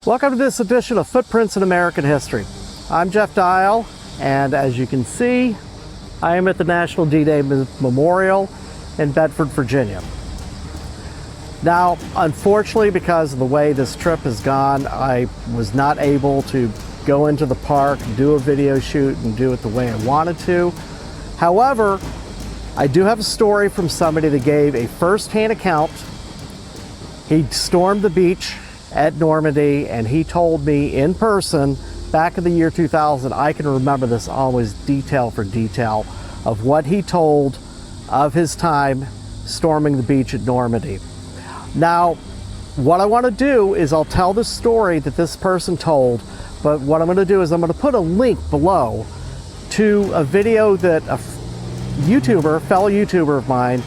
Welcome to this edition of Footprints in American History. I'm Jeff Dial, and as you can see, I am at the National D-Day Memorial in Bedford, Virginia. Now, unfortunately, because of the way this trip has gone, I was not able to go into the park, do a video shoot, and do it the way I wanted to. However, I do have a story from somebody that gave a first-hand account. He stormed the beach at Normandy, and he told me in person back in the year 2000, I can remember this always detail for detail, of what he told of his time storming the beach at Normandy. Now, what I want to do is I'll tell the story that this person told, but what I'm going to do is I'm going to put a link below to a video that a fellow YouTuber of mine,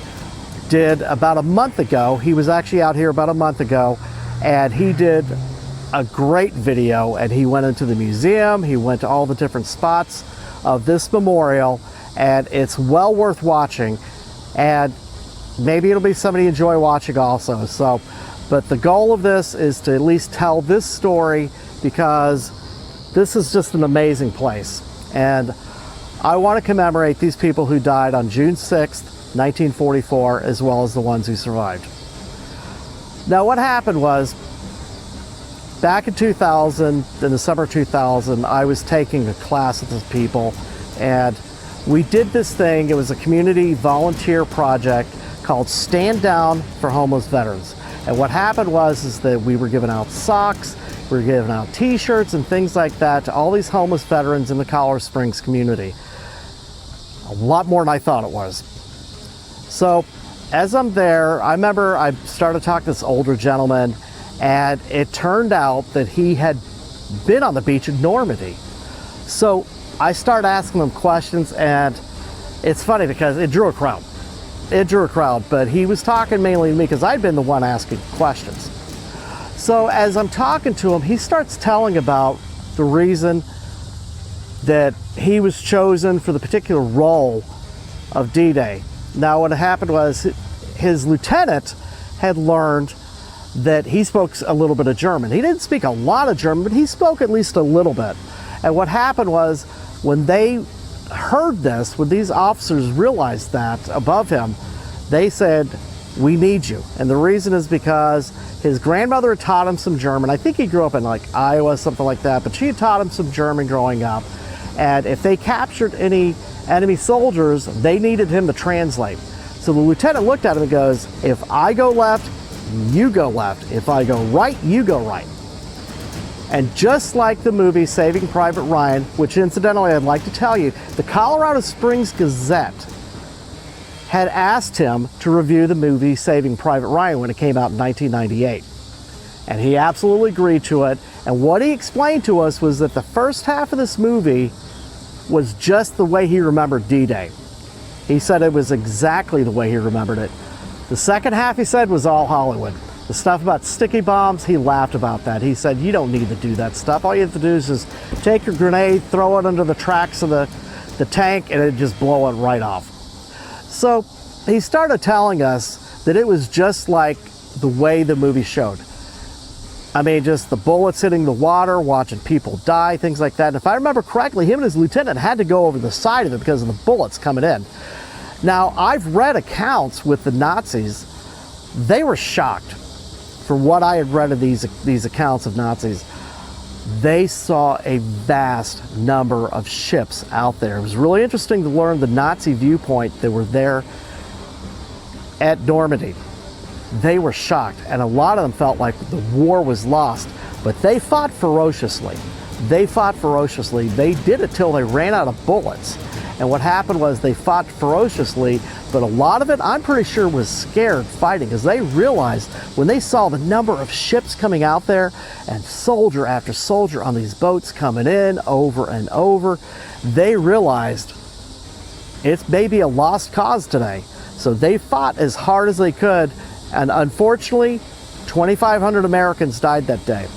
did about a month ago. He was actually out here about a month ago, and he did a great video, and he went into the museum, he went to all the different spots of this memorial, and it's well worth watching, and maybe it'll be somebody you enjoy watching also. So, but the goal of this is to at least tell this story, because this is just an amazing place, and I want to commemorate these people who died on June 6th, 1944, as well as the ones who survived. Now, what happened was, back in 2000, in the summer of 2000, I was taking a class with these people, and we did this thing. It was a community volunteer project called Stand Down for Homeless Veterans. And what happened was that we were giving out socks, we were giving out t-shirts and things like that to all these homeless veterans in the Colorado Springs community. A lot more than I thought it was. So as I'm there, I remember I started talking to this older gentleman, and it turned out that he had been on the beach in Normandy. So I started asking him questions, and it's funny because it drew a crowd. It drew a crowd, but he was talking mainly to me because I'd been the one asking questions. So as I'm talking to him, he starts telling about the reason that he was chosen for the particular role of D-Day. Now, what happened was his lieutenant had learned that he spoke a little bit of German. He didn't speak a lot of German, but he spoke at least a little bit. And what happened was, when they heard this, when these officers realized that above him, they said, "We need you." And the reason is because his grandmother had taught him some German. I think he grew up in like Iowa, something like that, but she had taught him some German growing up. And if they captured any enemy soldiers, they needed him to translate. So the lieutenant looked at him and goes, "If I go left, you go left. If I go right, you go right." And just like the movie Saving Private Ryan, which incidentally I'd like to tell you, the Colorado Springs Gazette had asked him to review the movie Saving Private Ryan when it came out in 1998. And he absolutely agreed to it. And what he explained to us was that the first half of this movie was just the way he remembered D-Day. He said it was exactly the way he remembered it. The second half, he said, was all Hollywood. The stuff about sticky bombs, he laughed about that. He said, you don't need to do that stuff. All you have to do is just take your grenade, throw it under the tracks of the tank, and it'd just blow it right off. So he started telling us that it was just like the way the movie showed. I mean, just the bullets hitting the water, watching people die, things like that. And if I remember correctly, him and his lieutenant had to go over the side of it because of the bullets coming in. Now, I've read accounts with the Nazis. They were shocked. From what I had read of these accounts of Nazis, they saw a vast number of ships out there. It was really interesting to learn the Nazi viewpoint that were there at Normandy. They were shocked, and a lot of them felt like the war was lost, but they fought ferociously. They fought ferociously. They did it till they ran out of bullets. And what happened was they fought ferociously, but a lot of it, I'm pretty sure, was scared fighting, because they realized when they saw the number of ships coming out there and soldier after soldier on these boats coming in over and over, they realized it's maybe a lost cause today. So they fought as hard as they could, and unfortunately, 2,500 Americans died that day.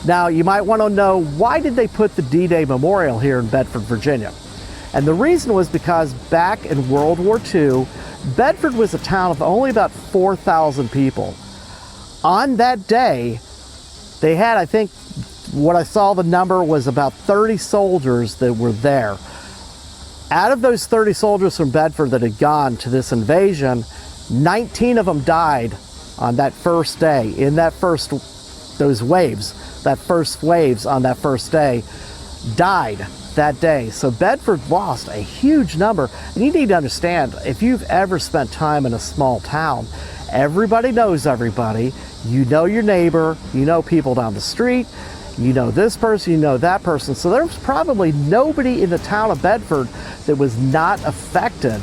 Now, you might want to know, why did they put the D-Day Memorial here in Bedford, Virginia? And the reason was because back in World War II, Bedford was a town of only about 4,000 people. On that day, They had, I think, what I saw the number was about 30 soldiers that were there. Out of those 30 soldiers from Bedford that had gone to this invasion, 19 of them died on that first day. In that first, those waves, that first waves on that first day, died that day. So Bedford lost a huge number. And you need to understand, if you've ever spent time in a small town, everybody knows everybody. You know your neighbor, you know people down the street, you know this person, you know that person. So there was probably nobody in the town of Bedford that was not affected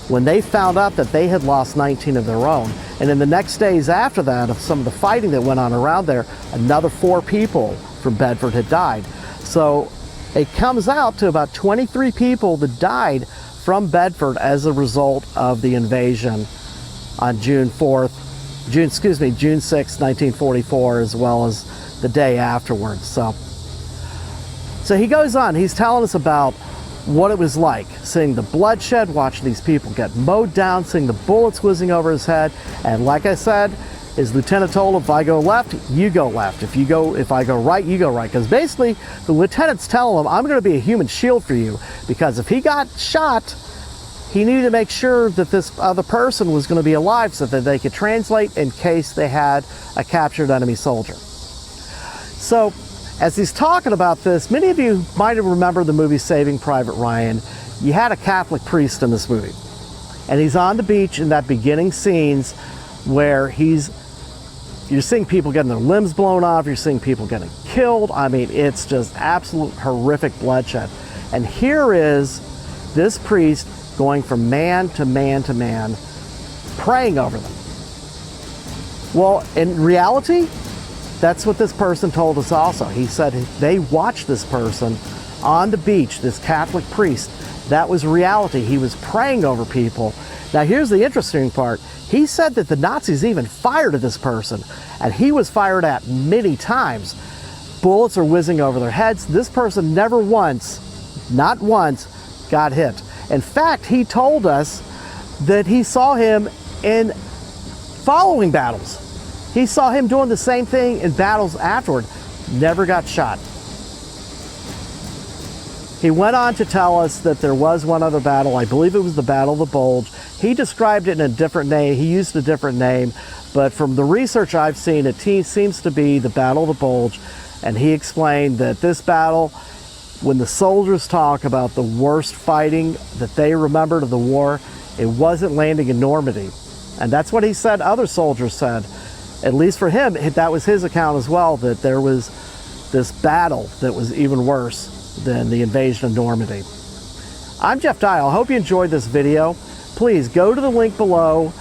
when they found out that they had lost 19 of their own. And in the next days after that, of some of the fighting that went on around there, another 4 people from Bedford had died. So it comes out to about 23 people that died from Bedford as a result of the invasion on June 6, 1944, as well as the day afterwards. So he goes on, he's telling us about what it was like, seeing the bloodshed, watching these people get mowed down, seeing the bullets whizzing over his head. And like I said, his lieutenant told him, if I go left, you go left. If I go right, you go right. Because basically, the lieutenant's telling him, I'm going to be a human shield for you. Because if he got shot, he needed to make sure that this other person was going to be alive so that they could translate in case they had a captured enemy soldier. So, as he's talking about this, many of you might have remembered the movie Saving Private Ryan. You had a Catholic priest in this movie. And he's on the beach in that beginning scenes where you're seeing people getting their limbs blown off, you're seeing people getting killed. I mean, it's just absolute horrific bloodshed. And here is this priest going from man to man to man, praying over them. Well, in reality, that's what this person told us also. He said they watched this person on the beach, this Catholic priest. That was reality. He was praying over people. Now here's the interesting part. He said that the Nazis even fired at this person, and he was fired at many times. Bullets are whizzing over their heads. This person never once, not once, got hit. In fact, he told us that he saw him in following battles. He saw him doing the same thing in battles afterward. Never got shot. He went on to tell us that there was one other battle. I believe it was the Battle of the Bulge. He described it in a different name. He used a different name. But from the research I've seen, it seems to be the Battle of the Bulge. And he explained that this battle, when the soldiers talk about the worst fighting that they remembered of the war, it wasn't landing in Normandy. And that's what he said other soldiers said. At least for him, that was his account as well, that there was this battle that was even worse than the invasion of Normandy. I'm Jeff Dial. I hope you enjoyed this video. Please go to the link below,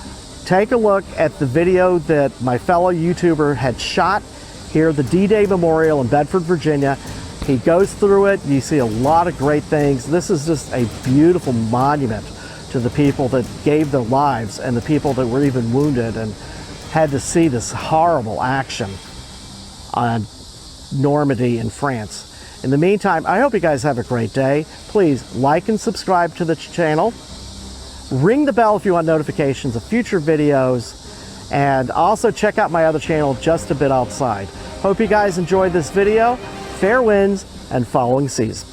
take a look at the video that my fellow YouTuber had shot here at the D-Day Memorial in Bedford, Virginia. He goes through it. You see a lot of great things. This is just a beautiful monument to the people that gave their lives and the people that were even wounded and had to see this horrible action on Normandy in France. In the meantime, I hope you guys have a great day. Please like and subscribe to the channel. Ring the bell if you want notifications of future videos. And also check out my other channel, Just a Bit Outside. Hope you guys enjoyed this video. Fair winds and following seas.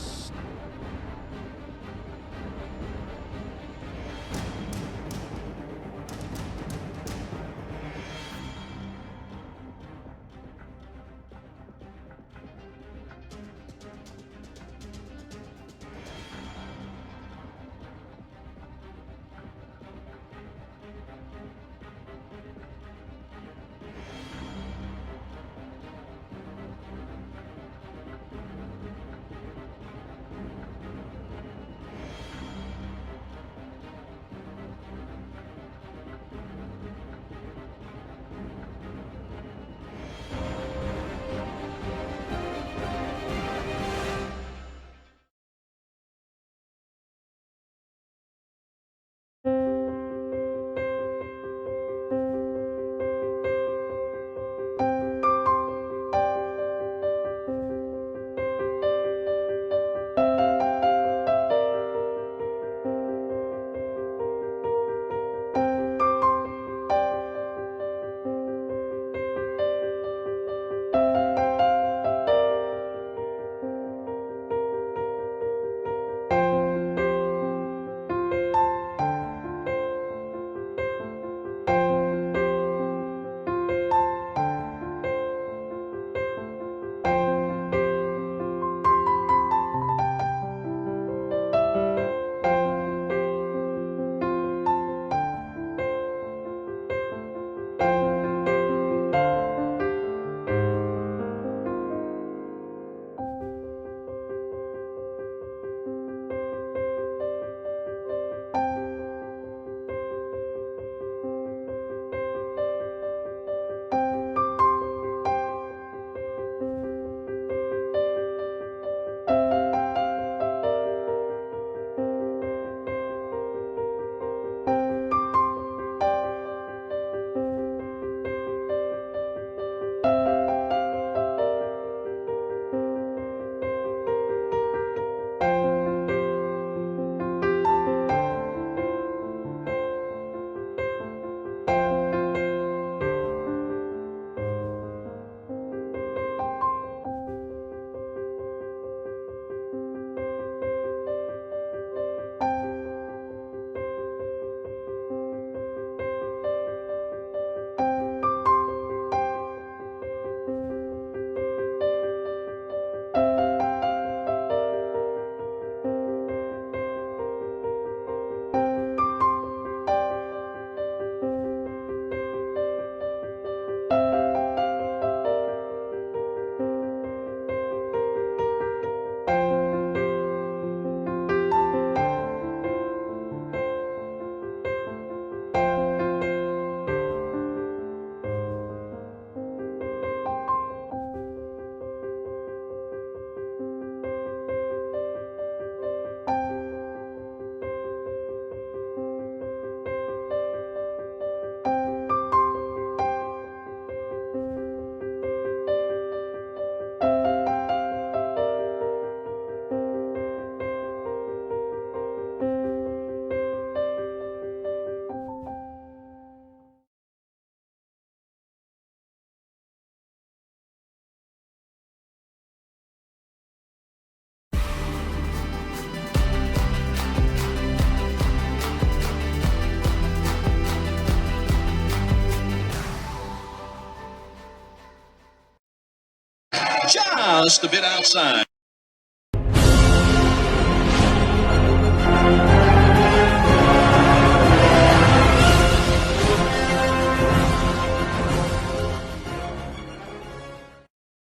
just a bit outside.